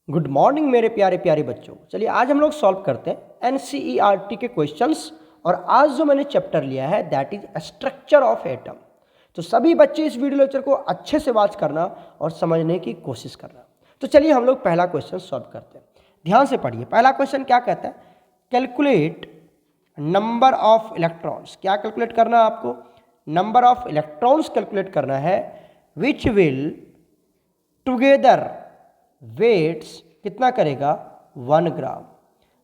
Good morning मेरे प्यारे प्यारे बच्चों। चलिए आज हम लोग सॉल्व करते हैं एनसीईआरटी के क्वेश्चंस। और आज जो मैंने चैप्टर लिया है that is structure of atom. तो सभी बच्चे इस वीडियो लेक्चर को अच्छे से वॉच करना और समझने की कोशिश करना। तो चलिए हम लोग पहला क्वेश्चन सॉल्व करते हैं, ध्यान से पढ़िए। पहला क्वेश्चन क्या कहता है, कैलकुलेट नंबर ऑफ इलेक्ट्रॉन्स। क्या कैलकुलेट करना है आपको? नंबर ऑफ इलेक्ट्रॉन्स कैलकुलेट करना है विच विल टुगेदर वेट्स कितना करेगा 1 ग्राम।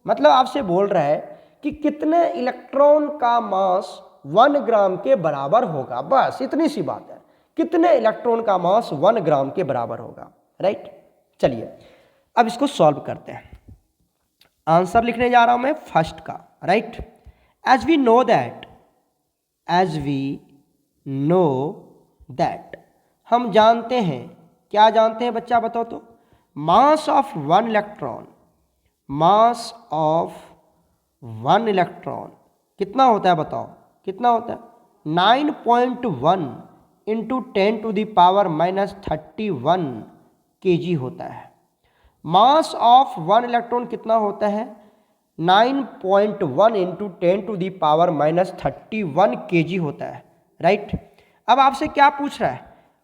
मतलब आपसे बोल रहा है कि कितने इलेक्ट्रॉन का मास 1 ग्राम के बराबर होगा। बस इतनी सी बात है, कितने इलेक्ट्रॉन का मास 1 ग्राम के बराबर होगा। राइट, चलिए अब इसको सॉल्व करते हैं। आंसर लिखने जा रहा हूं मैं फर्स्ट का। Right, as we know that हम जानते हैं। क्या जानते हैं बच्चा बताओ तो? Mass of 1 electron, mass of 1 electron कितना होता है बताओ? कितना होता है? 9.1 इंटू 10⁻⁻31 kg होता है। मास ऑफ 1 इलेक्ट्रॉन कितना होता है? 9.1 इंटू 10⁻⁻31 kg होता है। राइट, अब आपसे क्या पूछ रहा है?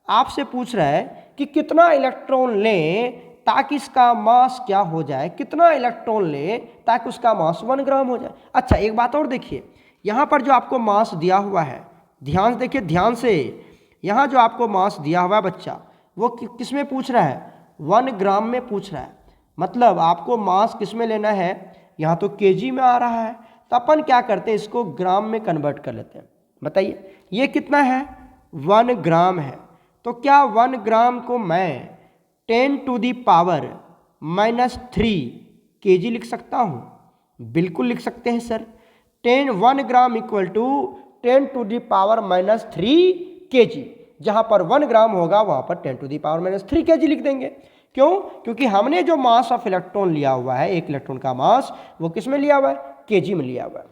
आपसे पूछ रहा है कि कितना इलेक्ट्रॉन लें ताकि इसका मास क्या हो जाए, कितना इलेक्ट्रॉन ले ताकि उसका मास 1 ग्राम हो जाए। अच्छा एक बात और देखिए, यहाँ पर जो आपको मास दिया हुआ है, ध्यान से देखिए, ध्यान से। यहाँ जो आपको मास दिया हुआ है बच्चा, वो किस में पूछ रहा है? 1 ग्राम में पूछ रहा है। मतलब आपको मास किस में लेना है? यहाँ तो केजी में आ रहा है, तो अपन क्या करते हैं, इसको ग्राम में कन्वर्ट कर लेते हैं। बताइए ये कितना है? 1 ग्राम है। तो क्या 1 ग्राम को मैं 10⁻³ kg लिख सकता हूँ? बिल्कुल लिख सकते हैं sir. 1 gram equal to 10⁻³ kg। जहाँ पर 1 ग्राम होगा वहाँ पर 10⁻³ kg लिख देंगे। क्यों? क्योंकि हमने जो मास ऑफ इलेक्ट्रॉन लिया हुआ है, एक इलेक्ट्रॉन का मास, वो किस में लिया हुआ है? kg में लिया हुआ है।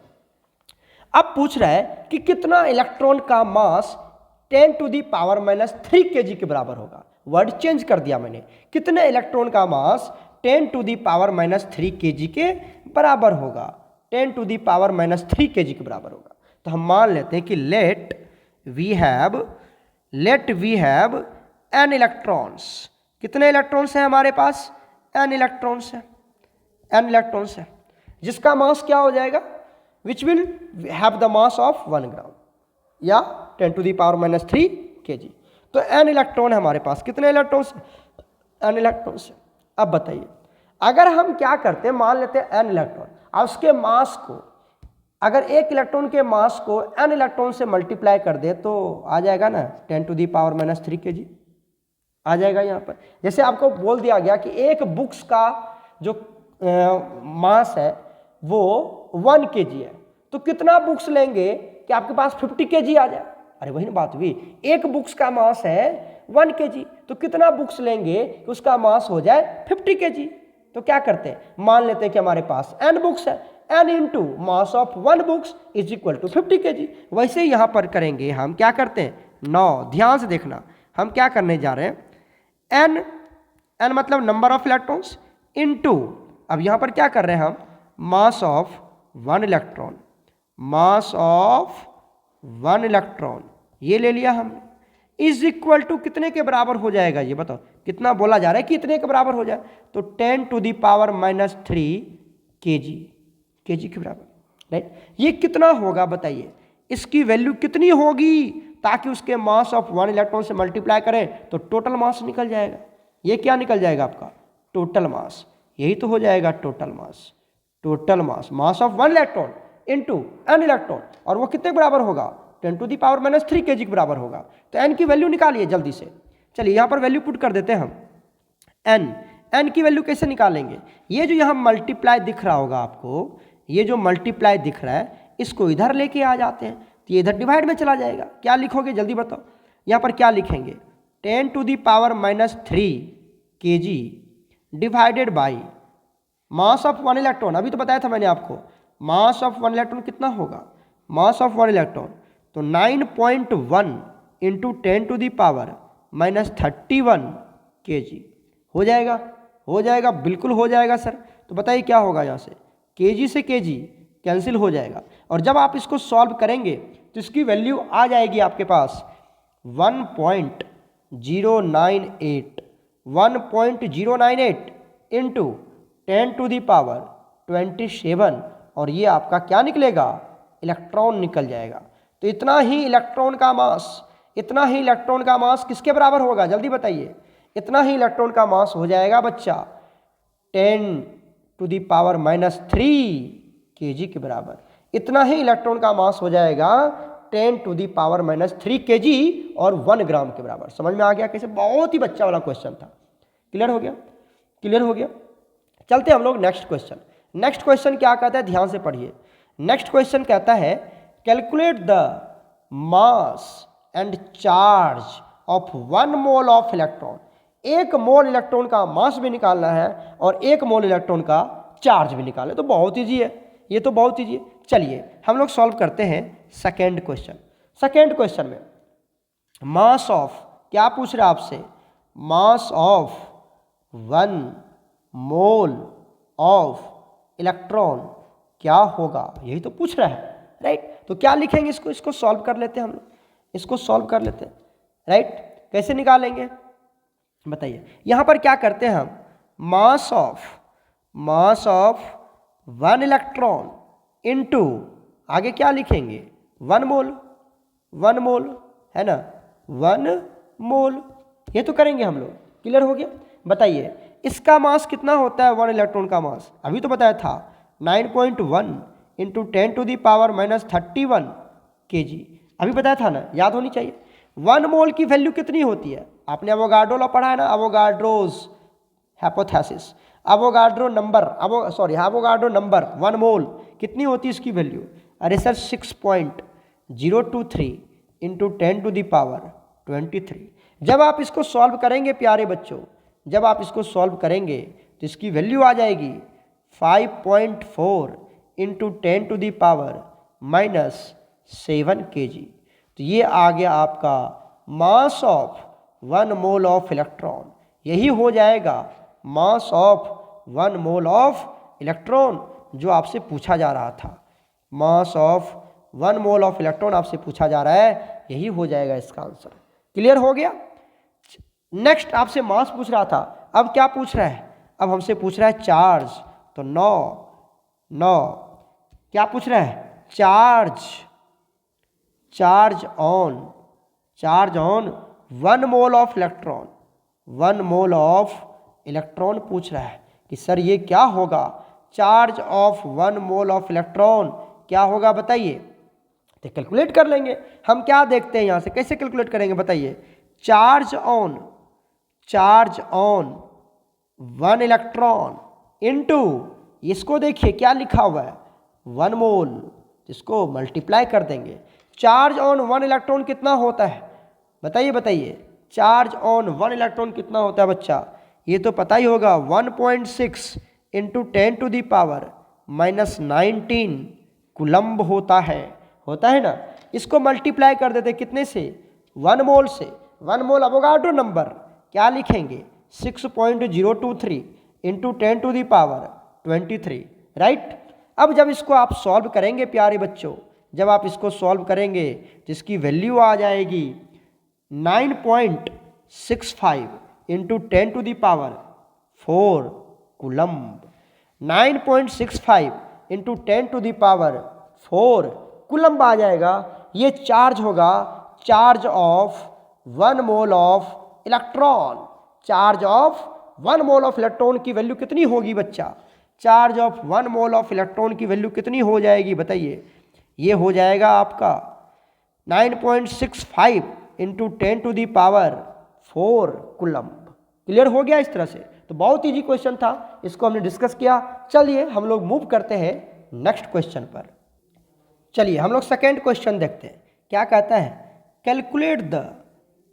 अब पूछ रहा है कि कितना इलेक्ट्रॉन का मास 10⁻³ kg के बराबर होगा। वर्ड चेंज कर दिया मैंने। कितने इलेक्ट्रॉन का मास 10⁻³ kg के बराबर होगा? 10⁻³ kg के बराबर होगा। तो हम मान लेते हैं कि let we have n electrons. कितने इलेक्ट्रॉन्स हैं हमारे पास? n इलेक्ट्रॉन्स है, n इलेक्ट्रॉन्स है, जिसका मास क्या हो जाएगा? Which will have the mass of 1 gram या 10⁻³ kg। तो n इलेक्ट्रॉन है हमारे पास। कितने इलेक्ट्रॉन्स? n electrons. अब बताइए, अगर हम क्या करते हैं, मान लेते हैं n इलेक्ट्रॉन, और उसके मास को, अगर एक इलेक्ट्रॉन के मास को n इलेक्ट्रॉन से मल्टीप्लाई कर दे तो आ जाएगा ना 10⁻³ kg आ जाएगा। यहाँ पर जैसे आपको बोल दिया गया कि एक बुक्स का जो मास है वो 1 kg है, तो कितना बुक्स लेंगे कि आपके पास 50 kg आ जाए? अरे वही ना बात हुई, एक बुक्स का मास है 1 kg, तो कितना बुक्स लेंगे कि उसका मास हो जाए 50 kg? तो क्या करते हैं, मान लेते हैं कि हमारे पास n बुक्स है, n into mass of 1 books is equal to 50 kg। वैसे ही यहाँ पर करेंगे हम। क्या करते हैं? 9, ध्यान से देखना, हम क्या करने जा रहे हैं, n मतलब नंबर ऑफ इलेक्ट्रॉन्स इंटू, अब यहाँ पर क्या कर रहे हैं हम, मास of 1 electron, mass of 1 electron ये ले लिया हमने, इज इक्वल टू कितने के बराबर हो जाएगा? ये बताओ, कितना बोला जा रहा है कि कितने के बराबर हो जाए? तो 10⁻³ kg के बराबर। राइट, ये कितना होगा बताइए? इसकी वैल्यू कितनी होगी ताकि उसके मास ऑफ 1 इलेक्ट्रॉन से मल्टीप्लाई करें तो टोटल मास निकल जाएगा। ये क्या निकल जाएगा आपका? Total mass. यही तो हो जाएगा total mass. Total mass, mass of 1 electron into n electron, और वो कितने के बराबर होगा? 10⁻³ kg के बराबर होगा। तो n की वैल्यू निकालिए जल्दी से। चलिए यहाँ पर वैल्यू पुट कर देते हैं हम। n की वैल्यू कैसे निकालेंगे? ये जो यहाँ मल्टीप्लाई दिख रहा होगा आपको, ये जो मल्टीप्लाई दिख रहा है, इसको इधर लेके आ जाते हैं तो ये इधर डिवाइड में चला जाएगा। क्या लिखोगे जल्दी बताओ? यहाँ पर क्या लिखेंगे? 10⁻³ kg divided by mass of 1 electron. अभी तो बताया था मैंने आपको, मास ऑफ 1 इलेक्ट्रॉन कितना होगा? मास ऑफ 1 इलेक्ट्रॉन तो 9.1 इंटू 10⁻³ -31 kg हो जाएगा। हो जाएगा, बिल्कुल हो जाएगा सर। तो बताइए क्या होगा यहाँ से केजी कैंसिल हो जाएगा। और जब आप इसको सॉल्व करेंगे तो इसकी वैल्यू आ जाएगी आपके पास 1.098 इंटू 10⁻27 और ये आपका क्या निकलेगा, इलेक्ट्रॉन निकल जाएगा। तो इतना ही इलेक्ट्रॉन का मास किसके बराबर होगा, जल्दी बताइए। इतना ही इलेक्ट्रॉन का मास हो जाएगा बच्चा 10⁻³ kg के बराबर। इतना ही इलेक्ट्रॉन का मास हो जाएगा 10⁻³ kg और 1 ग्राम के बराबर। समझ में आ गया कैसे? बहुत ही बच्चा वाला क्वेश्चन था। क्लियर हो गया। चलते हम लोग नेक्स्ट क्वेश्चन क्या कहता है, ध्यान से पढ़िए। नेक्स्ट क्वेश्चन कहता है calculate the mass and charge of 1 mole of electron. 1 mole electron का मास भी निकालना है और 1 मोल इलेक्ट्रॉन का चार्ज भी निकालना है। तो बहुत ईजी है, ये तो बहुत ईजी है। चलिए हम लोग सॉल्व करते हैं सेकेंड क्वेश्चन में मास ऑफ, क्या पूछ रहा है आपसे, मास ऑफ 1 मोल ऑफ इलेक्ट्रॉन क्या होगा, यही तो पूछ रहा है, राइट। तो क्या लिखेंगे इसको सॉल्व कर लेते हैं हम लोग, इसको सॉल्व कर लेते हैं, राइट। कैसे निकालेंगे बताइए। यहाँ पर क्या करते हैं हम, मास ऑफ 1 इलेक्ट्रॉन इनटू आगे क्या लिखेंगे 1 मोल है ना, 1 मोल, ये तो करेंगे हम लोग। क्लियर हो गया। बताइए इसका मास कितना होता है, 1 इलेक्ट्रॉन का मास अभी तो बताया था 9.1 इंटू 10⁻31 kg, अभी बताया था ना, याद होनी चाहिए। 1 मोल की वैल्यू कितनी होती है, आपने एवोगाड्रो लॉ पढ़ा है ना, एवोगाड्रोज हाइपोथेसिस, एवोगाड्रो नंबर 1 मोल कितनी होती है इसकी वैल्यू, अरे सर 6.023 इंटू 10⁻23। जब आप इसको सॉल्व करेंगे प्यारे बच्चों, जब आप इसको सॉल्व करेंगे तो इसकी वैल्यू आ जाएगी 5.4 इंटू 10⁻⁻7 kg। तो ये आ गया आपका मास ऑफ 1 मोल ऑफ इलेक्ट्रॉन, यही हो जाएगा मास ऑफ 1 मोल ऑफ इलेक्ट्रॉन जो आपसे पूछा जा रहा था। मास ऑफ 1 मोल ऑफ इलेक्ट्रॉन आपसे पूछा जा रहा है, यही हो जाएगा इसका आंसर। क्लियर हो गया। नेक्स्ट आपसे मास पूछ रहा था, अब क्या पूछ रहा है, अब हमसे पूछ रहा है चार्ज। तो 9 क्या पूछ रहा है, charge on 1 mole of electron, 1 mole of electron पूछ रहा है कि सर ये क्या होगा, charge of 1 mole of electron क्या होगा बताइए। तो कैलकुलेट कर लेंगे हम, क्या देखते हैं यहाँ से, कैसे कैलकुलेट करेंगे बताइए। चार्ज ऑन 1 इलेक्ट्रॉन इनटू, इसको देखिए क्या लिखा हुआ है 1 मोल, इसको मल्टीप्लाई कर देंगे। चार्ज ऑन 1 इलेक्ट्रॉन कितना होता है बताइए। चार्ज ऑन 1 इलेक्ट्रॉन कितना होता है बच्चा, ये तो पता ही होगा 1.6 इंटू 10⁻⁻19 कूलम्ब होता है ना। इसको मल्टीप्लाई कर देते कितने से, 1 मोल से। 1 मोल एवोगाड्रो नंबर क्या लिखेंगे 6.023 इंटू 10⁻23, राइट। अब जब इसको आप सॉल्व करेंगे प्यारे बच्चों, जब आप इसको सॉल्व करेंगे तो इसकी वैल्यू आ जाएगी 9.65 इंटू 10⁻4 कूलम्ब। 9.65 इंटू 10⁻4 कूलम्ब आ जाएगा। ये चार्ज होगा, charge of 1 mole of electron. Charge of 1 mole of electron की वैल्यू कितनी होगी बच्चा, charge of 1 mole of electron की वैल्यू कितनी हो जाएगी बताइए। ये हो जाएगा आपका 9.65 इंटू 10⁻4 कूलम्ब। क्लियर हो गया इस तरह से। तो बहुत ईजी क्वेश्चन था, इसको हमने डिस्कस किया। चलिए हम लोग मूव करते हैं नेक्स्ट क्वेश्चन पर। चलिए हम लोग सेकेंड क्वेश्चन देखते हैं, क्या कहता है, calculate the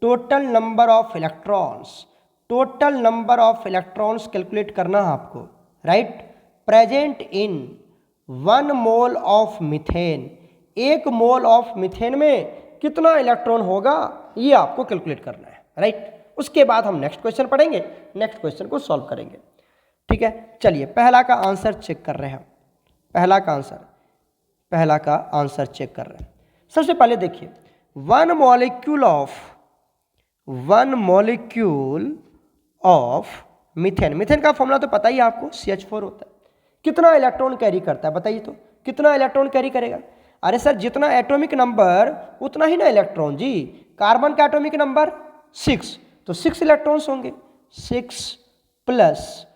total number of electrons. Total number of electrons calculate करना है आपको, right, present in 1 mole of methane. 1 mole of methane में कितना इलेक्ट्रॉन होगा, ये आपको कैलकुलेट करना है, राइट। उसके बाद हम नेक्स्ट क्वेश्चन पढ़ेंगे, नेक्स्ट क्वेश्चन को सॉल्व करेंगे। ठीक है, चलिए पहला का आंसर चेक कर रहे हैं हम। पहला का आंसर चेक कर रहे हैं। सबसे पहले देखिए, one molecule of methane, methane का फॉर्मूला तो पता ही है आपको, CH4 होता है। कितना इलेक्ट्रॉन कैरी करता है बताइए तो, कितना इलेक्ट्रॉन कैरी करेगा? अरे सर जितना एटॉमिक नंबर उतना ही ना इलेक्ट्रॉन जी। कार्बन का एटॉमिक नंबर 6, तो 6 इलेक्ट्रॉन्स होंगे, 6 प्लस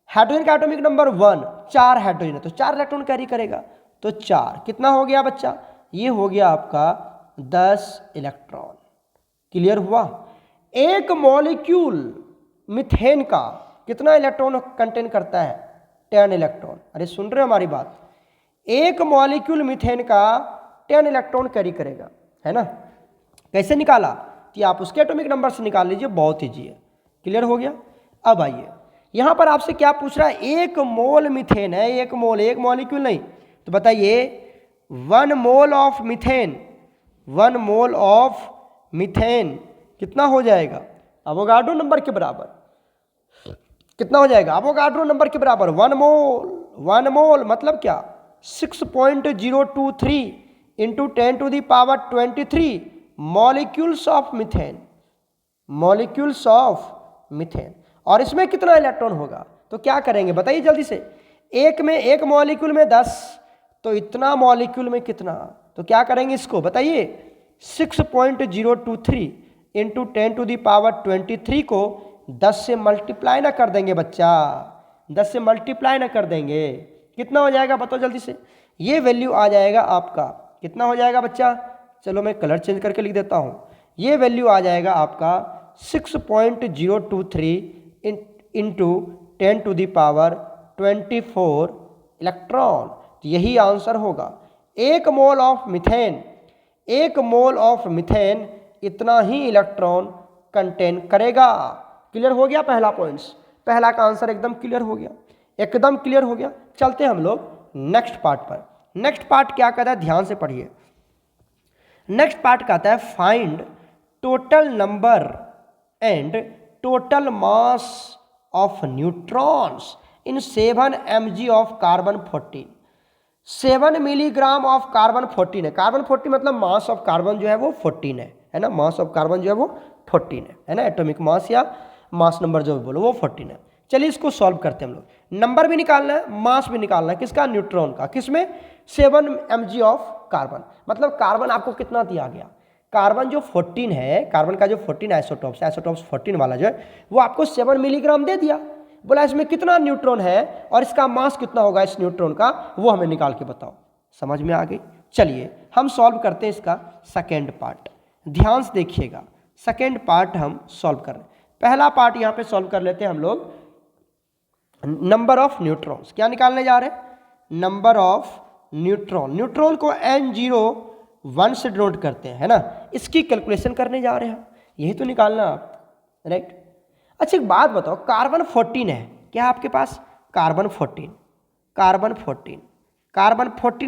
हाइड्रोजन का एटॉमिक नंबर 1, 4 हाइड्रोजन है तो 4 इलेक्ट्रॉन कैरी करेगा, तो 4 कितना हो गया बच्चा? ये हो गया आपका 10 इलेक्ट्रॉन। क्लियर हुआ? एक मॉलिक्यूल मीथेन का कितना इलेक्ट्रॉन कंटेन करता है? 10 इलेक्ट्रॉन। अरे सुन रहे हो हमारी बात? एक मॉलिक्यूल मीथेन का 10 इलेक्ट्रॉन कैरी करेगा, है ना। कैसे निकाला? कि आप उसके एटॉमिक नंबर से निकाल लीजिए, बहुत ईजी है। क्लियर हो गया? अब आइए, यहां पर आपसे क्या पूछ रहा है? एक मोल मीथेन है, एक मोल, एक मॉलिक्यूल नहीं। तो बताइए 1 मोल ऑफ मीथेन कितना हो जाएगा? अवोगाड्रो नंबर के बराबर। कितना हो जाएगा? अवोगाड्रो नंबर के बराबर 1 मोल मतलब क्या? 6.023 इंटू 10⁻23 मॉलिक्यूल्स ऑफ मीथेन। और इसमें कितना इलेक्ट्रॉन होगा? तो क्या करेंगे बताइए जल्दी से। एक मॉलिक्यूल में 10, तो इतना मॉलिक्यूल में कितना? तो क्या करेंगे इसको बताइए। 6.023 इंटू 10⁻23 को 10 से मल्टीप्लाई ना कर देंगे बच्चा, 10 से मल्टीप्लाई ना कर देंगे, कितना हो जाएगा बताओ जल्दी से। ये वैल्यू आ जाएगा आपका, कितना हो जाएगा बच्चा? चलो मैं कलर चेंज करके लिख देता हूँ। ये वैल्यू आ जाएगा आपका 6.023 इंटू 10⁻24 इलेक्ट्रॉन। तो यही आंसर होगा। एक मोल ऑफ मीथेन इतना ही इलेक्ट्रॉन कंटेन करेगा। क्लियर हो गया? पहला पॉइंट्स, पहला का आंसर एकदम क्लियर हो गया, एकदम क्लियर हो गया। चलते हैं हम लोग नेक्स्ट पार्ट पर। नेक्स्ट पार्ट क्या कहता है? ध्यान से पढ़िए। नेक्स्ट पार्ट कहता है find total number and total mass of neutrons in 7 mg of carbon 14। 7 milligram of carbon 14 है। कार्बन 14 मतलब मास ऑफ कार्बन जो है वो 14 है ना। मास ऑफ कार्बन जो है वो 14 है ना। एटॉमिक मास या मास नंबर जो भी बोलो वो 14 है। चलिए इसको सॉल्व करते हैं हम लोग। नंबर भी निकालना है, मास भी निकालना है। किसका? न्यूट्रॉन का। किसमें? 7 mg ऑफ कार्बन। मतलब कार्बन आपको कितना दिया गया? कार्बन जो 14 है, कार्बन का जो 14 आइसोटॉप्स 14 वाला जो है वो आपको 7 मिलीग्राम दे दिया। बोला इसमें कितना न्यूट्रॉन है और इसका मास कितना होगा इस न्यूट्रॉन का, वो हमें निकाल के बताओ। समझ में आ गई? चलिए हम सॉल्व करते हैं इसका सेकेंड पार्ट। ध्यान से देखिएगा, सेकेंड पार्ट हम सॉल्व कर रहे हैं। पहला पार्ट यहाँ पे सॉल्व कर लेते हैं हम लोग। नंबर ऑफ न्यूट्रॉन्स क्या निकालने जा रहे हैं? Number of neutron. न्यूट्रॉन को N01 से डिनोट करते हैं, है ना। इसकी कैलकुलेशन करने जा रहे हैं, यही तो निकालना आप, राइट। अच्छा एक बात बताओ, कार्बन 14 है क्या आपके पास? कार्बन 14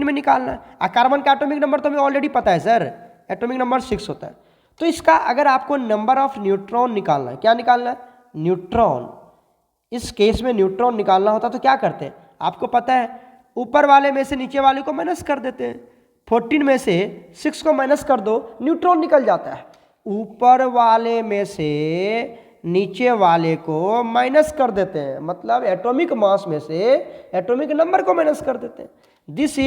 में निकालना है। कार्बन का एटॉमिक नंबर तो हमें ऑलरेडी पता है सर, एटॉमिक नंबर 6 होता है। तो इसका अगर आपको नंबर ऑफ न्यूट्रॉन निकालना है, क्या निकालना है? न्यूट्रॉन। इस केस में न्यूट्रॉन निकालना होता तो क्या करते हैं? आपको पता है ऊपर वाले में से नीचे वाले को माइनस कर देते हैं। 14 में से 6 को माइनस कर दो, न्यूट्रॉन निकल जाता है। ऊपर वाले में से नीचे वाले को माइनस कर देते हैं, मतलब एटॉमिक मास में से एटॉमिक नंबर को माइनस कर देते हैं। This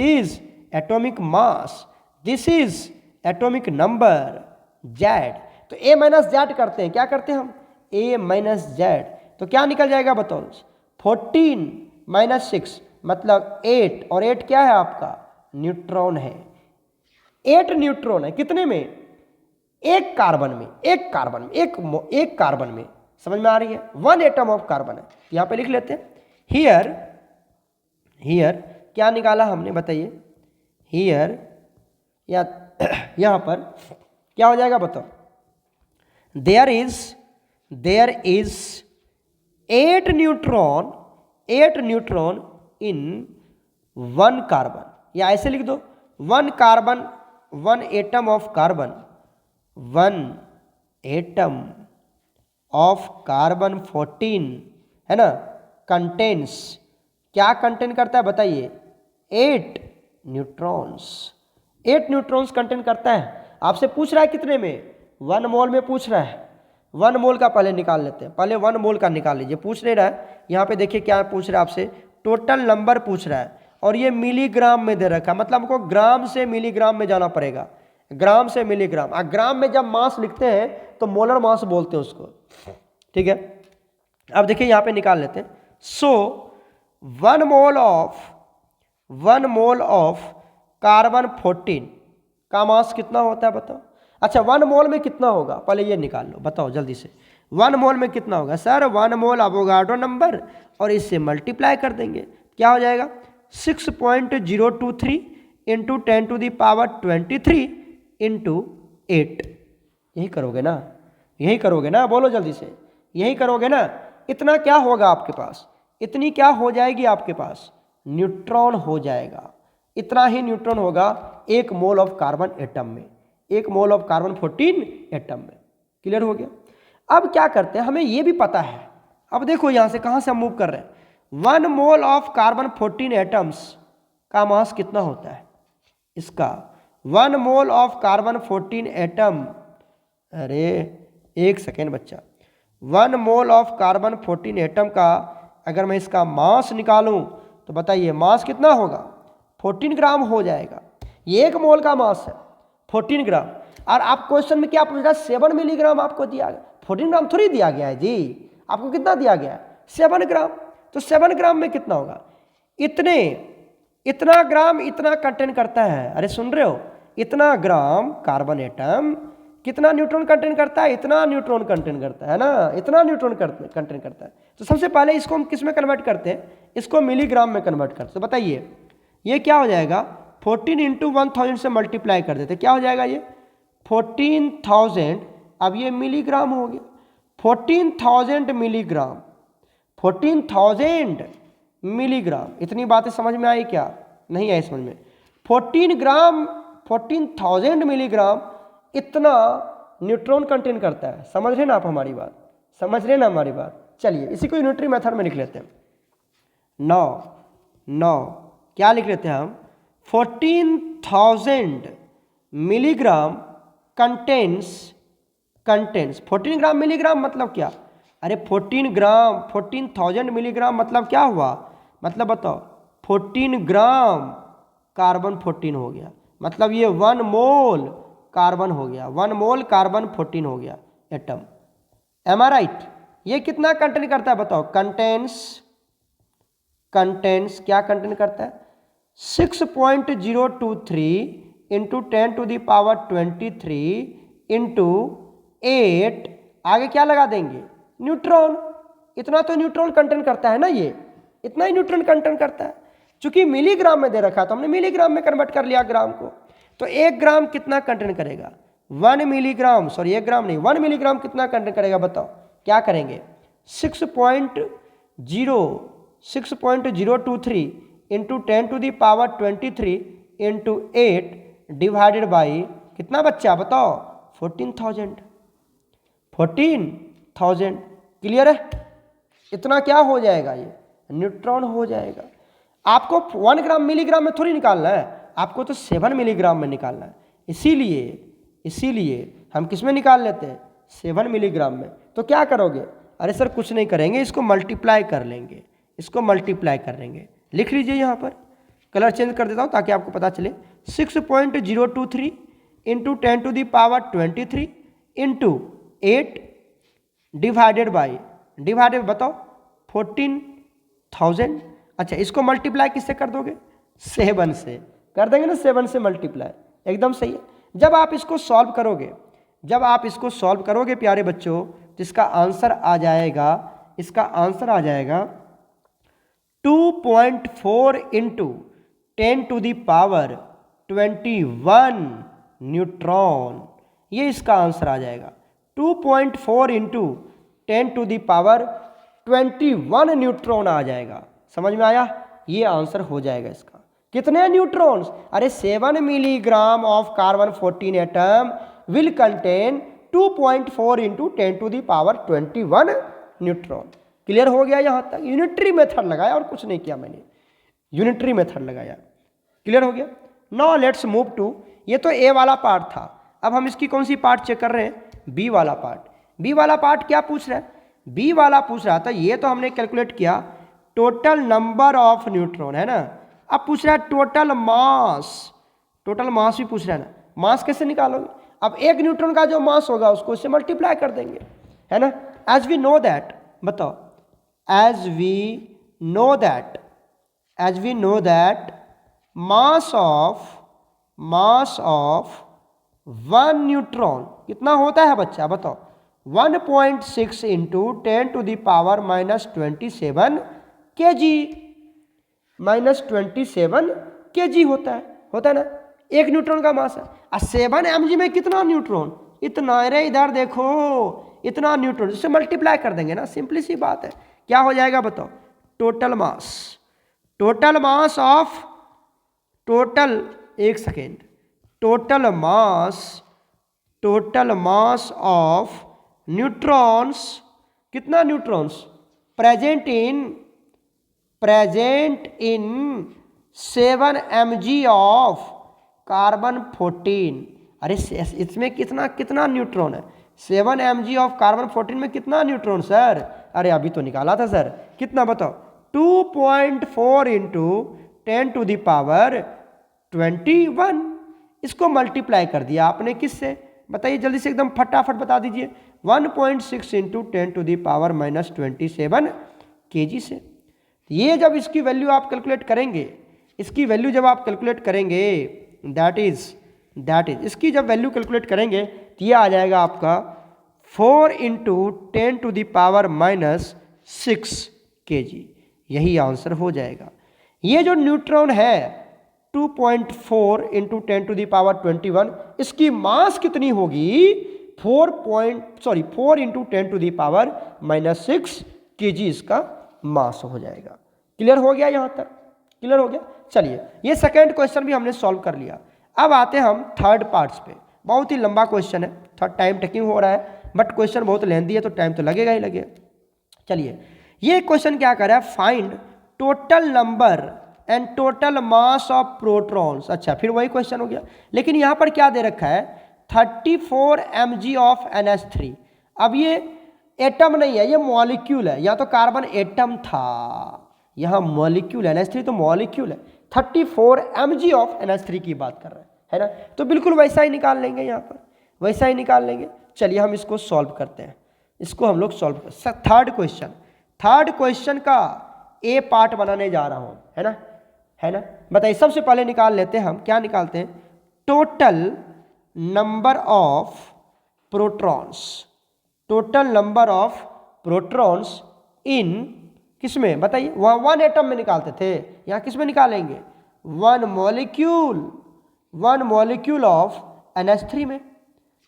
is atomic mass, this is atomic number Z. तो ए माइनस जेड करते हैं, क्या करते हैं हम? ए माइनस जेड। तो क्या निकल जाएगा बताओ? 14 माइनस 6 मतलब 8, और 8 क्या है आपका? न्यूट्रॉन है। 8 न्यूट्रॉन है कितने में? एक कार्बन में। समझ में आ रही है? 1 एटम ऑफ कार्बन है। यहां पे लिख लेते हैं हियर क्या निकाला हमने बताइए। हियर या यहां पर क्या हो जाएगा बताओ? There is 8 neutron in 1 carbon, या ऐसे लिख दो 1 carbon, 1 atom of carbon, 1 atom of carbon 14, है ना, कंटेन्स, क्या कंटेन करता है बताइए, 8 न्यूट्रॉन्स। 8 न्यूट्रॉन्स कंटेन करता है। आपसे पूछ रहा है कितने में, 1 मोल में पूछ रहा है। 1 मोल का पहले निकाल लेते हैं, पहले 1 मोल का निकाल लीजिए। पूछ नहीं रहा है, यहाँ पे देखिए क्या पूछ रहा है आपसे, टोटल नंबर पूछ रहा है और ये मिलीग्राम में दे रखा है, मतलब हमको ग्राम से मिलीग्राम में जाना पड़ेगा, ग्राम से मिलीग्राम। और ग्राम में जब मास लिखते हैं तो मोलर मास बोलते हैं उसको, ठीक है। अब देखिए यहाँ पे निकाल लेते हैं। सो 1 मोल ऑफ कार्बन 14 का मास कितना होता है बताओ। अच्छा 1 मोल में कितना होगा, पहले ये निकाल लो, बताओ जल्दी से। 1 मोल में कितना होगा सर, 1 मोल अवोगाड्रो नंबर और इससे मल्टीप्लाई कर देंगे, क्या हो जाएगा 6.023 इंटू 10⁻23 इंटू 8। यही करोगे ना, यही करोगे ना, बोलो जल्दी से, यही करोगे ना। इतना क्या होगा आपके पास, इतनी क्या हो जाएगी आपके पास, न्यूट्रॉन हो जाएगा। इतना ही न्यूट्रॉन होगा 1 मोल ऑफ कार्बन एटम में, 1 मोल ऑफ कार्बन 14 एटम में। क्लियर हो गया। अब क्या करते हैं, हमें ये भी पता है। अब देखो यहाँ से कहाँ से हम मूव कर रहे हैं, 1 मोल ऑफ कार्बन 14 एटम्स का मास कितना होता है इसका, 1 मोल ऑफ कार्बन 14 एटम, अरे एक सेकेंड बच्चा, 1 मोल ऑफ कार्बन 14 एटम का अगर मैं इसका मास निकालूं तो बताइए मास कितना होगा, 14 ग्राम हो जाएगा। ये 1 मोल का मास है 14 ग्राम। और आप क्वेश्चन में क्या पूछ रहा है, 7 मिलीग्राम आपको दिया गया, 14 ग्राम थोड़ी दिया गया है जी, आपको कितना दिया गया है 7 ग्राम। तो 7 ग्राम में कितना होगा, इतना ग्राम इतना कंटेन करता है। अरे सुन रहे हो, इतना ग्राम कार्बन एटम कितना न्यूट्रॉन कंटेन करता है, इतना न्यूट्रॉन कंटेन करता है ना, इतना न्यूट्रॉन कंटेन करता है। तो सबसे पहले इसको हम किस में कन्वर्ट करते हैं, इसको मिलीग्राम में कन्वर्ट करते हैं। तो बताइए ये क्या हो जाएगा, 14 इंटू 1000 से मल्टीप्लाई कर देते, क्या हो जाएगा ये 14,000। अब ये मिलीग्राम हो गया, 14,000 मिलीग्राम, 14,000 मिलीग्राम। इतनी बातें समझ में आई क्या, नहीं आई समझ में। 14 ग्राम 14,000 मिलीग्राम इतना न्यूट्रॉन कंटेन करता है। समझ रहे ना आप हमारी बात, समझ रहे ना हमारी बात। चलिए इसी को यूनिटरी मेथड में लिख लेते हैं। 9 क्या लिख लेते हैं हम, 14,000 मिलीग्राम कंटेन्स 14 ग्राम मिलीग्राम मतलब क्या, अरे 14,000 मिलीग्राम मतलब क्या हुआ, मतलब बताओ 14 ग्राम कार्बन 14 हो गया, मतलब ये 1 मोल कार्बन हो गया, 1 मोल कार्बन 14 हो गया एटम। एम आई राइट। ये कितना कंटेन करता है बताओ, कंटेन्स क्या कंटेन करता है, 6.023 इंटू 10⁻23 इंटू 8, आगे क्या लगा देंगे न्यूट्रॉन। इतना तो न्यूट्रॉन कंटेन करता है ना, ये इतना ही न्यूट्रॉन कंटेन करता है। चूंकि मिलीग्राम में दे रखा तो हमने मिलीग्राम में कन्वर्ट कर लिया ग्राम को। तो 1 ग्राम कितना कंटेन करेगा, 1 मिलीग्राम, सॉरी 1 ग्राम नहीं, 1 मिलीग्राम कितना कंटेन करेगा बताओ। क्या करेंगे 6.023 इंटू 10⁻23 इंटू 8 डिवाइडेड बाई कितना बच्चा बताओ 14,000। क्लियर है। इतना क्या हो जाएगा, ये न्यूट्रॉन हो जाएगा। आपको 1 ग्राम मिलीग्राम में थोड़ी निकालना है, आपको तो 7 मिलीग्राम में निकालना है। इसीलिए हम किस में निकाल लेते हैं, 7 मिलीग्राम में। तो क्या करोगे, अरे सर कुछ नहीं करेंगे, इसको मल्टीप्लाई कर लेंगे, लिख लीजिए यहाँ पर। कलर चेंज कर देता हूँ ताकि आपको पता चले। 6.023 इंटू 10⁻23 इंटू 8 डिवाइडेड बताओ 14,000। अच्छा इसको मल्टीप्लाई किससे कर दोगे, 7 से कर देंगे ना, 7 से मल्टीप्लाई, एकदम सही है। जब आप इसको सॉल्व करोगे प्यारे बच्चों, तो इसका आंसर आ जाएगा 2.4 इंटू 10⁻21 न्यूट्रॉन। ये इसका आंसर आ जाएगा 2.4 इंटू 10⁻21 न्यूट्रॉन आ जाएगा। समझ में आया, ये आंसर हो जाएगा इसका। कितने न्यूट्रॉन्स, अरे 7 milligram of carbon 14 atom will contain 2.4 into 10⁻21 neutron. Clear हो गया यहाँ तक? यूनिटरी मेथड लगाया और कुछ नहीं किया मैंने, यूनिटरी मेथड लगाया। क्लियर हो गया? नाउ लेट्स मूव टू, ये तो ए वाला पार्ट था, अब हम इसकी कौन सी पार्ट चेक कर रहे हैं? बी वाला पार्ट। बी वाला पार्ट क्या पूछ रहा है? बी वाला पूछ रहा था, ये तो हमने कैलकुलेट किया टोटल नंबर ऑफ न्यूट्रॉन, है ना। अब पूछ रहा है टोटल मास, टोटल मास भी पूछ रहा है ना। मास कैसे निकालोगे? अब एक न्यूट्रॉन का जो मास होगा उसको इससे मल्टीप्लाई कर देंगे, है ना। एज वी नो दैट, बताओ, as we know that, as we know that mass of one neutron कितना होता है बच्चा? बताओ, 1.6 इंटू 10⁻⁻27 kg, -27 kg होता है ना। एक न्यूट्रॉन का मास है। 7 mg में कितना न्यूट्रॉन? इतना। अरे इधर देखो, इतना न्यूट्रॉन, इससे मल्टीप्लाई कर देंगे ना, सिंपली सी बात है। क्या हो जाएगा बताओ? टोटल मास ऑफ, टोटल, एक second, total mass of neutrons, कितना neutrons present in 7 mg of carbon 14। अरे इसमें कितना न्यूट्रॉन है? 7 mg ऑफ कार्बन 14 में कितना न्यूट्रॉन सर? अरे अभी तो निकाला था सर, कितना बताओ? 2.4 इंटू 10⁻21। इसको मल्टीप्लाई कर दिया आपने किससे? बताइए जल्दी से, एकदम फटाफट बता दीजिए। 1.6 इंटू 10⁻⁻27 kg से। ये जब इसकी वैल्यू आप कैलकुलेट करेंगे, इसकी वैल्यू जब आप कैलकुलेट करेंगे, दैट इज इसकी जब वैल्यू कैलकुलेट करेंगे तो ये आ जाएगा आपका 4 इंटू 10⁻⁻6 kg। यही आंसर हो जाएगा। ये जो न्यूट्रॉन है 2.4 इंटू 10⁻21, इसकी मास कितनी होगी? 4 इंटू 10⁻⁻6 kg इसका मास हो जाएगा। क्लियर हो गया यहाँ तक? क्लियर हो गया? चलिए, ये सेकेंड क्वेश्चन भी हमने सॉल्व कर लिया। अब आते हम थर्ड पार्ट्स पे। बहुत ही लंबा क्वेश्चन है, थोड़ा टाइम टेकिंग हो रहा है, बट क्वेश्चन बहुत लेंदी है तो टाइम तो लगेगा ही लगेगा। चलिए, ये क्वेश्चन क्या कर रहा है? Find total number and total mass of protons. अच्छा, फिर वही क्वेश्चन हो गया, लेकिन यहाँ पर क्या दे रखा है? 34 mg ऑफ NH3। अब ये एटम नहीं है, ये मॉलिक्यूल है। या तो कार्बन एटम था, यहाँ मॉलिक्यूल है, NH3 तो मॉलिक्यूल है। 34 mg ऑफ NH3 की बात कर रहे हैं, है ना। तो बिल्कुल वैसा ही निकाल लेंगे, यहाँ पर वैसा ही निकाल लेंगे। चलिए हम इसको सॉल्व करते हैं, इसको हम लोग सॉल्व कर। थर्ड क्वेश्चन का ए पार्ट बनाने जा रहा हूँ, है ना, बताइए। सबसे पहले निकाल लेते हैं हम, क्या निकालते हैं? Total number of protons in, किसमें बताइए? वन एटम में निकालते थे, यहाँ किस में निकालेंगे? वन मॉलिक्यूल ऑफ NH3 में।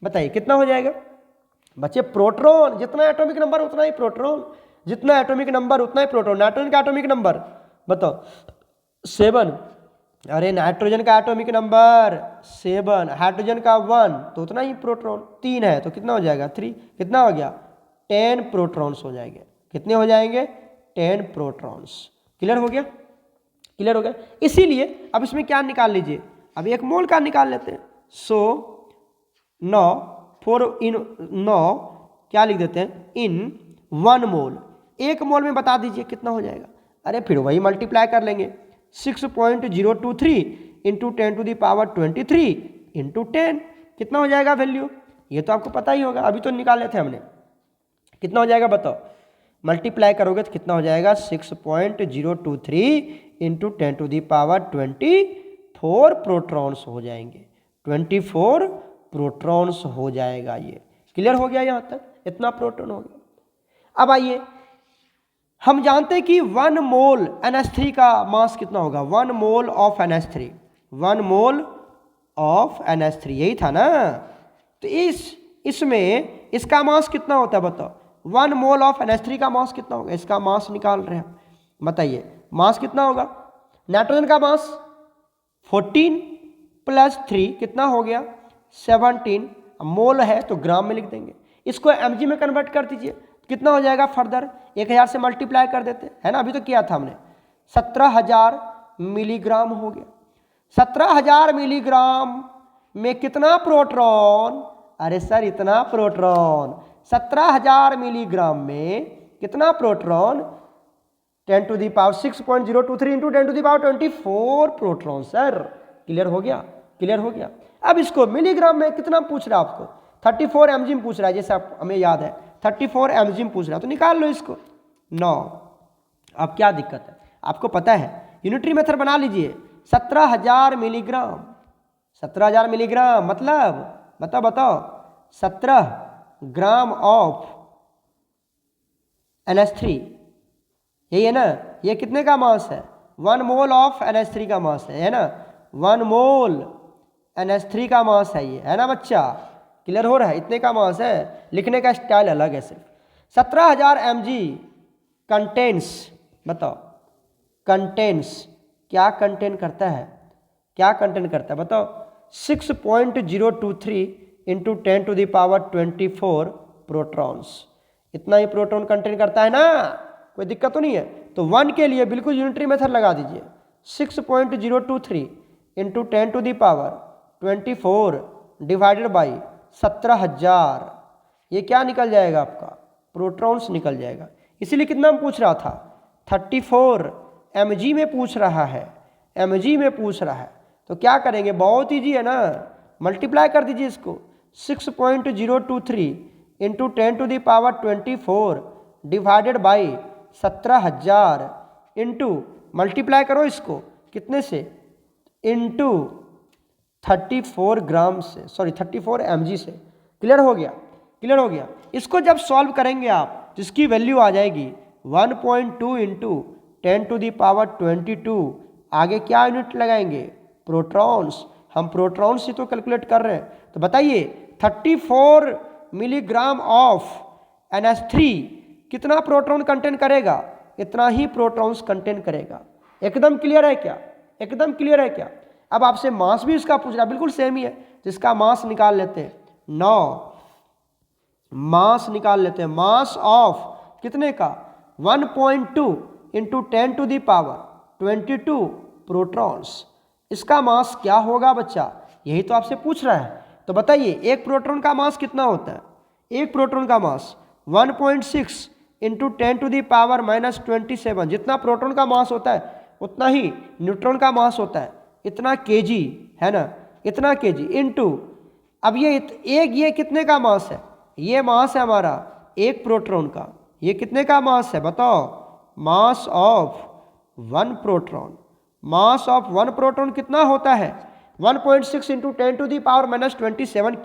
बताइए कितना हो जाएगा बच्चे? प्रोटॉन, जितना एटॉमिक नंबर उतना ही प्रोटॉन, जितना एटॉमिक नंबर उतना ही प्रोटॉन। नाइट्रोजन का एटॉमिक नंबर बताओ 7। अरे नाइट्रोजन का एटॉमिक नंबर 7, हाइड्रोजन का 1, तो उतना ही प्रोटॉन। 3 है तो कितना हो जाएगा? 3। कितना हो गया? 10 प्रोटॉन्स हो जाएंगे। कितने हो जाएंगे? 10 प्रोटॉन्स। क्लियर हो गया? इसीलिए अब इसमें क्या निकाल लीजिए? अब 1 मोल का निकाल लेते हैं। सो 9 क्या लिख देते हैं? इन 1 मोल। 1 मोल में बता दीजिए कितना हो जाएगा? अरे फिर वही मल्टीप्लाई कर लेंगे। 6.023 इंटू 10⁻23 इंटू 10, कितना हो जाएगा वैल्यू? ये तो आपको पता ही होगा, अभी तो निकाले थे हमने। कितना हो जाएगा बताओ? मल्टीप्लाई करोगे तो कितना हो जाएगा? 6.023 इंटू 10⁻24 प्रोटॉन्स हो जाएंगे। 24 प्रोटॉन्स हो जाएगा। ये क्लियर हो गया यहाँ तक? इतना प्रोटॉन हो गया। अब आइए, हम जानते हैं कि 1 मोल NH3 का मास कितना होगा? 1 mole of NH3, 1 mole of NH3, यही था ना। तो इसमें इसका मास कितना होता है बताओ? 1 मोल ऑफ NH3 का मास कितना होगा? इसका मास निकाल रहे हैं, बताइए मास कितना होगा? नाइट्रोजन का मास 14 + 3 कितना हो गया? 17। मोल है तो ग्राम में लिख देंगे। इसको mg में कन्वर्ट कर दीजिए कितना हो जाएगा फर्दर 1000 से मल्टीप्लाई कर देते है ना, अभी तो किया था हमने। 17,000 मिलीग्राम हो गया। 17,000 मिलीग्राम में कितना प्रोटॉन? अरे सर इतना प्रोटॉन। 17,000 मिलीग्राम में कितना proton? 10 to the power 6.023 into 10 to the power 24 proton. Sir clear हो गया? क्लियर हो गया। अब इसको मिलीग्राम में कितना पूछ रहा है आपको? 34 mg पूछ रहा है, जैसे आप हमें याद है 34 mg पूछ रहा है, तो निकाल लो इसको 9। अब क्या दिक्कत है? आपको पता है यूनिटरी मेथड बना लीजिए। 17,000 मिलीग्राम, 17,000 मिलीग्राम मतलब बताओ 17 ग्राम ऑफ NH3, यही है ना। ये कितने का मास है? 1 मोल ऑफ NH3 का मास है ना। 1 मोल NH3 का मास है ये, है ना बच्चा? क्लियर हो रहा है? इतने का मास है, लिखने का स्टाइल अलग है सिर्फ। 17,000 mg कंटेन्स, बताओ कंटेन्स क्या कंटेन करता है? क्या कंटेन करता है बताओ? 6.023 into 10 to the power 24 protons. इतना ही प्रोटॉन कंटेन करता है ना, कोई दिक्कत तो नहीं है। तो 1 के लिए बिल्कुल यूनिटरी मेथड लगा दीजिए। 6.023 into 10 to the power 24 divided by 17,000, ये क्या निकल जाएगा आपका? प्रोटॉन्स निकल जाएगा। इसीलिए कितना में पूछ रहा था? 34 mg में पूछ रहा है, mg में पूछ रहा है। तो क्या करेंगे? बहुत ईजी है ना, मल्टीप्लाई कर दीजिए इसको। 6.023 into 10 to the power 24 divided by 17,000 into multiply करो इसको कितने से? इंटू 34 ग्राम से, सॉरी 34 mg से। क्लियर हो गया? क्लियर हो गया। इसको जब सॉल्व करेंगे आप, जिसकी वैल्यू आ जाएगी 1.2 इंटू 10 टू दी पावर 22, आगे क्या यूनिट लगाएंगे? प्रोटॉन्स। हम प्रोटॉन्स ही तो कैलकुलेट कर रहे हैं। तो बताइए 34 मिलीग्राम ऑफ NH3 कितना प्रोटॉन कंटेन करेगा? इतना ही प्रोटॉन्स कंटेन करेगा। एकदम क्लियर है क्या? एकदम क्लियर है क्या? अब आपसे मास भी इसका पूछ रहा है, बिल्कुल सेम ही है। जिसका मास निकाल लेते हैं 9, मास निकाल लेते हैं। मास ऑफ कितने का? 1.2 into 10 to the power 22 protons. इसका मास क्या होगा बच्चा? यही तो आपसे पूछ रहा है। तो बताइए एक प्रोटॉन का मास कितना होता है? एक प्रोटॉन का मास 1.6 इंटू 10 टू दी पावर -27। जितना प्रोटॉन का मास होता है उतना ही न्यूट्रॉन का मास होता है, इतना केजी, है ना, इतना केजी इंटू। अब ये कितने का मास है? ये मास है हमारा एक प्रोटॉन का। ये कितने का मास है बताओ? Mass of 1 proton. Mass of 1 proton कितना होता है? 1.6 into 10 to the power -27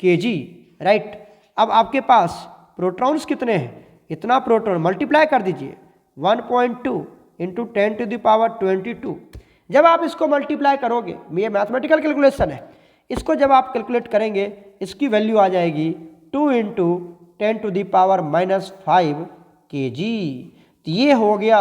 KG, right. अब आपके पास प्रोटॉन्स कितने हैं? इतना प्रोटॉन, मल्टीप्लाई कर दीजिए 1.2 इंटू 10 टू दी पावर 22। जब आप इसको मल्टीप्लाई करोगे, ये मैथमेटिकल कैलकुलेशन है, इसको जब आप कैलकुलेट करेंगे इसकी वैल्यू आ जाएगी 2 into 10 to the power -5 KG. तो ये हो गया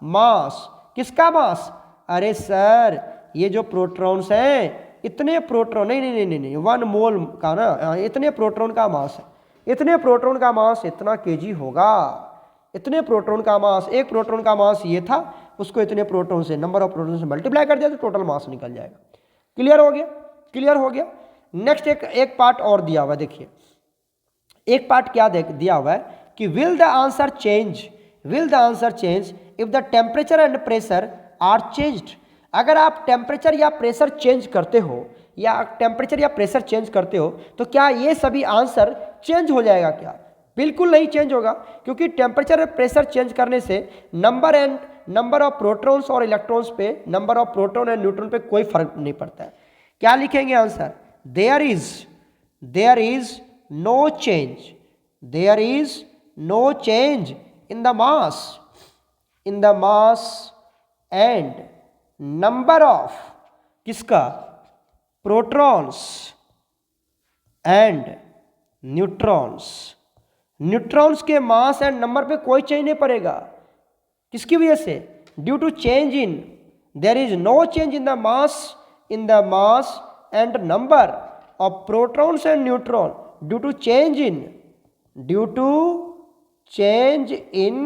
मास। किसका मास? अरे सर ये जो प्रोटॉन्स हैं, इतने प्रोटॉन, नहीं 1 मोल का ना, इतने प्रोटॉन का मास है। इतने प्रोटॉन का मास इतना केजी होगा। इतने प्रोटॉन का मास, एक प्रोटॉन का मास ये था, उसको इतने प्रोटॉन से, नंबर ऑफ प्रोटॉन से मल्टीप्लाई कर दिया तो टोटल मास निकल जाएगा। क्लियर हो गया? क्लियर हो गया। नेक्स्ट एक पार्ट और दिया हुआ है, देखिए एक पार्ट क्या दिया हुआ है कि will the answer change if the temperature and pressure are changed. अगर आप टेम्परेचर या प्रेशर चेंज करते हो, या टेम्परेचर या प्रेशर चेंज करते हो, तो क्या ये सभी आंसर चेंज हो जाएगा क्या? बिल्कुल नहीं चेंज होगा, क्योंकि टेम्परेचर और प्रेशर चेंज करने से नंबर ऑफ प्रोटॉन्स और इलेक्ट्रॉन्स पे, number of proton and neutron पे कोई फर्क नहीं पड़ता है। क्या लिखेंगे answer? There is no change in the mass and number of किसका? प्रोटॉन्स एंड न्यूट्रॉन्स के मास एंड नंबर पे कोई चेंज नहीं पड़ेगा। किसकी वजह से? Due to change in, there is no change in the mass and number of protons and neutron due to change in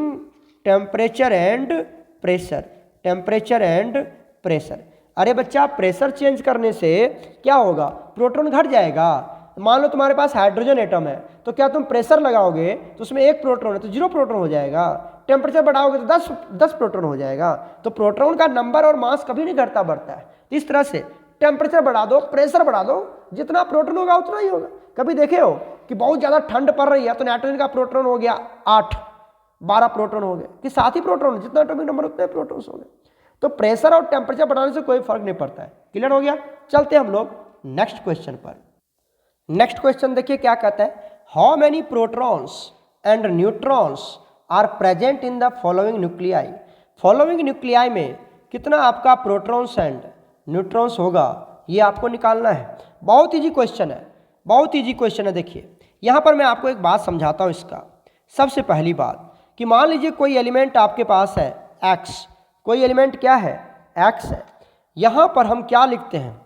temperature and pressure, temperature and pressure. अरे बच्चा, pressure change करने से क्या होगा? प्रोटॉन घट जाएगा। मान लो तुम्हारे पास हाइड्रोजन एटम है, तो क्या तुम प्रेशर लगाओगे तो उसमें 1 प्रोटॉन है तो 0 प्रोटॉन हो जाएगा। टेम्परेचर बढ़ाओगे तो 10 प्रोटॉन हो जाएगा। तो प्रोटॉन का नंबर और मास कभी नहीं घटता बढ़ता है। इस तरह से टेम्परेचर बढ़ा दो, प्रेशर बढ़ा दो, जितना प्रोटॉन होगा उतना ही होगा। कभी देखे हो कि बहुत ज़्यादा ठंड पड़ रही है तो नाइट्रोजन का प्रोटॉन हो गया 8, 12 प्रोटॉन हो गए, कि 7 ही प्रोटॉन, जितना एटॉमिक नंबर उतने प्रोटॉन्स हो गए। तो प्रेशर और टेम्परेचर बढ़ाने से कोई फर्क नहीं पड़ता है। क्लियर हो गया? चलते हम लोग नेक्स्ट क्वेश्चन पर। नेक्स्ट क्वेश्चन देखिए क्या कहता है, how many protons and neutrons are present in the following nuclei. Following nuclei में कितना आपका प्रोटॉन्स एंड न्यूट्रॉन्स होगा, ये आपको निकालना है। बहुत ईजी क्वेश्चन है, बहुत ईजी क्वेश्चन है। देखिए यहाँ पर मैं आपको एक बात समझाता हूँ इसका। सबसे पहली बात कि मान लीजिए कोई एलिमेंट आपके पास है x, कोई एलिमेंट क्या है? x है। यहाँ पर हम क्या लिखते हैं?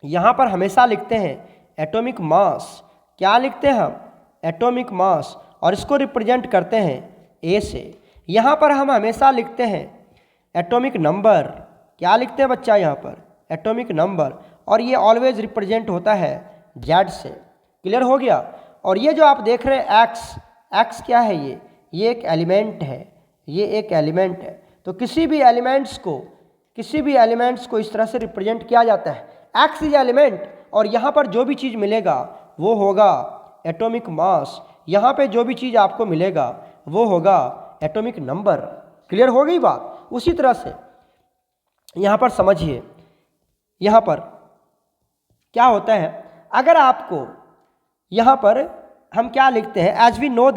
यहाँ पर हमेशा लिखते हैं एटॉमिक मास। क्या लिखते हैं हम? Atomic mass. और इसको रिप्रेजेंट करते हैं a से। यहाँ पर हम हमेशा लिखते हैं एटॉमिक नंबर। क्या लिखते हैं बच्चा? यहाँ पर एटॉमिक नंबर। और ये ऑलवेज रिप्रेजेंट होता है z से। क्लियर हो गया? और ये जो आप देख रहे हैं x क्या है? ये एक एलिमेंट है, ये एक एलिमेंट है। तो किसी भी एलिमेंट्स को इस तरह से रिप्रेजेंट किया जाता है। x इज एलिमेंट, और यहाँ पर जो भी चीज़ मिलेगा वो होगा एटॉमिक मास। यहाँ पे जो भी चीज़ आपको मिलेगा वो होगा एटॉमिक नंबर। क्लियर हो गई बात? उसी तरह से यहाँ पर समझिए, यहाँ पर क्या होता है, अगर आपको यहाँ पर हम क्या लिखते हैं, एज वी नो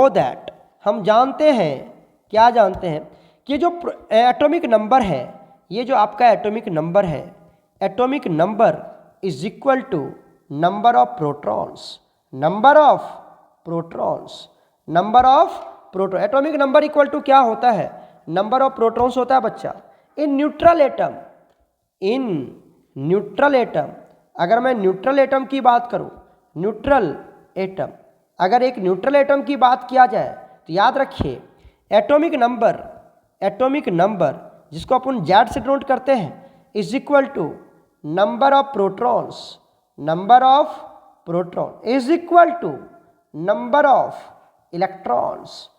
दैट, हम जानते हैं, क्या जानते हैं कि जो एटॉमिक नंबर है, ये जो आपका एटॉमिक नंबर है, atomic number is equal to number of protons. Atomic number equal to क्या होता है? नंबर ऑफ प्रोटॉन्स होता है बच्चा। इन न्यूट्रल एटम, अगर मैं न्यूट्रल एटम की बात करूं, न्यूट्रल एटम, अगर एक न्यूट्रल एटम की बात किया जाए तो याद रखिए एटॉमिक नंबर जिसको अपन Z से डिनोट करते हैं is equal to number of proton is equal to number of electrons.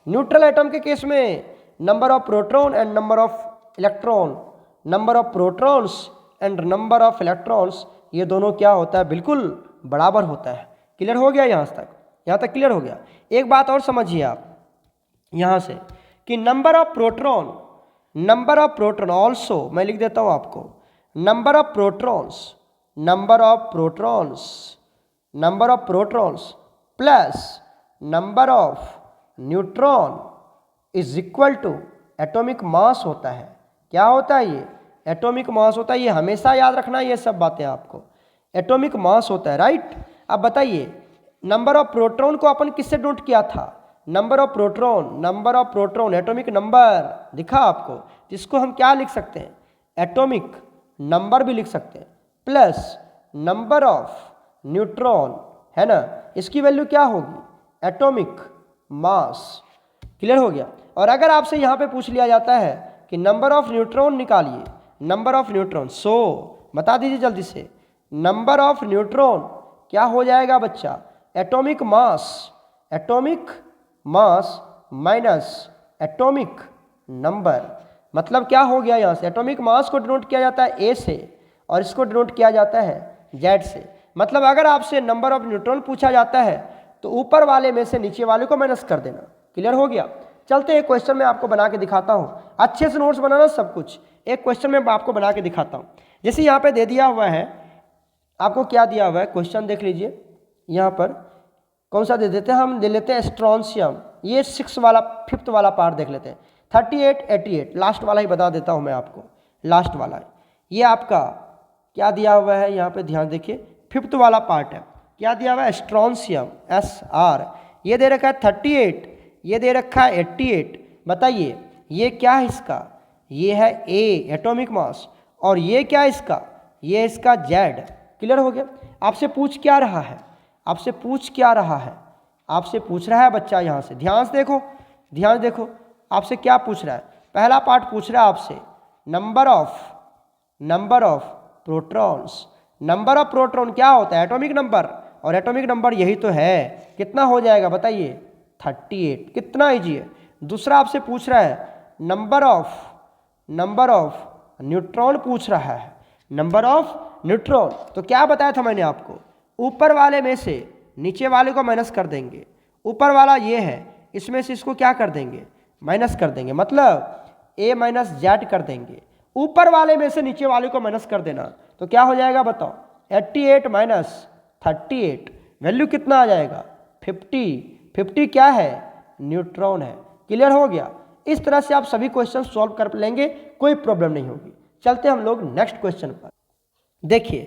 Neutral atom के केस में number of proton and number of electron, number of protons and number of electrons, ये दोनों क्या होता है? बिल्कुल बराबर होता है। क्लियर हो गया? यहाँ तक क्लियर हो गया। एक बात और समझिए आप यहाँ से कि नंबर ऑफ प्रोटॉन ऑल्सो, मैं लिख देता हूँ आपको, number of protons plus number of neutron is equal to atomic mass होता है। क्या होता है ये? एटॉमिक मास होता है। ये हमेशा याद रखना, ये सब बातें आपको, एटॉमिक मास होता है, राइट। अब बताइए नंबर ऑफ प्रोटॉन को अपन किससे डिनोट किया था? Number of proton atomic number दिखा आपको, जिसको हम क्या लिख सकते हैं? एटॉमिक नंबर भी लिख सकते हैं, प्लस नंबर ऑफ न्यूट्रॉन, है ना, इसकी वैल्यू क्या होगी? Atomic mass. क्लियर हो गया? और अगर आपसे यहाँ पे पूछ लिया जाता है कि नंबर ऑफ न्यूट्रॉन निकालिए, नंबर ऑफ न्यूट्रॉन, सो बता दीजिए जल्दी से, नंबर ऑफ न्यूट्रॉन क्या हो जाएगा बच्चा? Atomic mass minus atomic number. मतलब क्या हो गया? यहाँ से एटॉमिक मास को डिनोट किया जाता है ए से और इसको डिनोट किया जाता है जेड से। मतलब अगर आपसे नंबर ऑफ न्यूट्रॉन पूछा जाता है तो ऊपर वाले में से नीचे वाले को माइनस कर देना। क्लियर हो गया? चलते एक क्वेश्चन में आपको बना के दिखाता हूँ, अच्छे से नोट्स बनाना सब कुछ। एक क्वेश्चन में आपको बना के दिखाता हूँ। जैसे यहाँ पे दे दिया हुआ है आपको, क्या दिया हुआ है क्वेश्चन देख लीजिए। यहाँ पर कौन सा दे देते हैं? हम दे लेते हैं स्ट्रॉन्शियम। ये 5th वाला पार्ट देख लेते हैं। 38, 88 लास्ट वाला ही बता देता हूँ मैं आपको, लास्ट वाला ये आपका क्या दिया हुआ है? यहाँ पे ध्यान देखिए, 5th वाला पार्ट है। क्या दिया हुआ है? Strontium SR। ये दे रखा है 38, ये दे रखा है 88। बताइए ये क्या है इसका? ये है A एटॉमिक मास, और ये क्या है इसका? ये इसका Z। क्लियर हो गया? आपसे पूछ क्या रहा है आपसे पूछ क्या रहा है, आपसे पूछ रहा है बच्चा यहाँ से, ध्यान से देखो, ध्यान से देखो, आपसे क्या पूछ रहा है। पहला पार्ट पूछ रहा है आपसे number of protons. Number of proton क्या होता है, एटॉमिक नंबर, और एटॉमिक नंबर यही तो है। कितना हो जाएगा बताइए, 38। कितना इजी है। दूसरा आपसे पूछ रहा है नंबर ऑफ न्यूट्रॉन पूछ रहा है, नंबर ऑफ न्यूट्रॉन। तो क्या बताया था मैंने आपको, ऊपर वाले में से नीचे वाले को माइनस कर देंगे। ऊपर वाला ये है, इसमें से इसको क्या कर देंगे, माइनस कर देंगे, मतलब a माइनस जेड कर देंगे। ऊपर वाले में से नीचे वाले को माइनस कर देना, तो क्या हो जाएगा बताओ, 88 माइनस 38, वैल्यू कितना आ जाएगा, 50। 50 क्या है, न्यूट्रॉन है। क्लियर हो गया। इस तरह से आप सभी क्वेश्चन सॉल्व कर लेंगे, कोई प्रॉब्लम नहीं होगी। चलते हम लोग नेक्स्ट क्वेश्चन पर। देखिए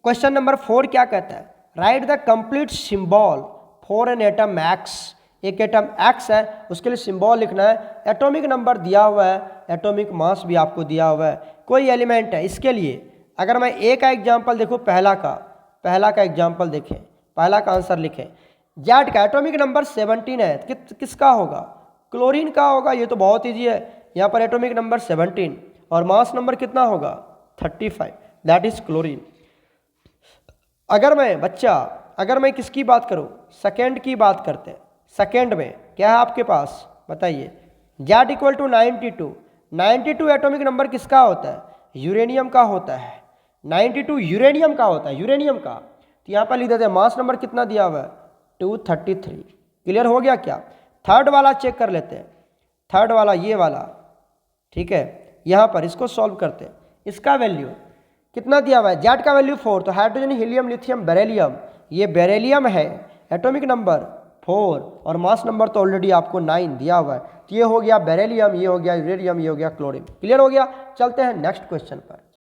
क्वेश्चन नंबर 4 क्या कहता है, right the complete symbol for an atom x. एक एटम एक्स है, उसके लिए सिंबल लिखना है। एटॉमिक नंबर दिया हुआ है, एटॉमिक मास भी आपको दिया हुआ है, कोई एलिमेंट है। इसके लिए अगर मैं ए का एग्जाम्पल देखूँ, पहला का एग्जाम्पल देखें, पहला का आंसर लिखें। जेड का एटॉमिक नंबर 17 है, किसका होगा, क्लोरीन का होगा। ये तो बहुत ईजी है, यहाँ पर एटॉमिक नंबर 17 और मास नंबर कितना होगा, 35, दैट इज क्लोरीन। अगर मैं किसकी बात करूँ, सेकेंड की बात करते हैं। सेकेंड में क्या है आपके पास बताइए, Z equal to 92 atomic number किसका होता है, यूरेनियम का होता है। 92 यूरेनियम का होता है, यूरेनियम का। तो यहाँ पर लिख देते हैं, मास नंबर कितना दिया हुआ है, 233। क्लियर हो गया क्या। थर्ड वाला चेक कर लेते हैं, थर्ड वाला ये वाला, ठीक है। यहाँ पर इसको सॉल्व करते हैं। इसका वैल्यू कितना दिया हुआ है, जेड का वैल्यू 4, तो हाइड्रोजन, हीलियम, लिथियम, बेरिलियम, ये बेरिलियम है, एटॉमिक नंबर 4 और मास नंबर तो ऑलरेडी आपको 9 दिया हुआ है। तो ये हो गया बेरिलियम, ये हो गया यूरेनियम, ये हो गया क्लोरीन। क्लियर हो गया। चलते हैं नेक्स्ट क्वेश्चन पर।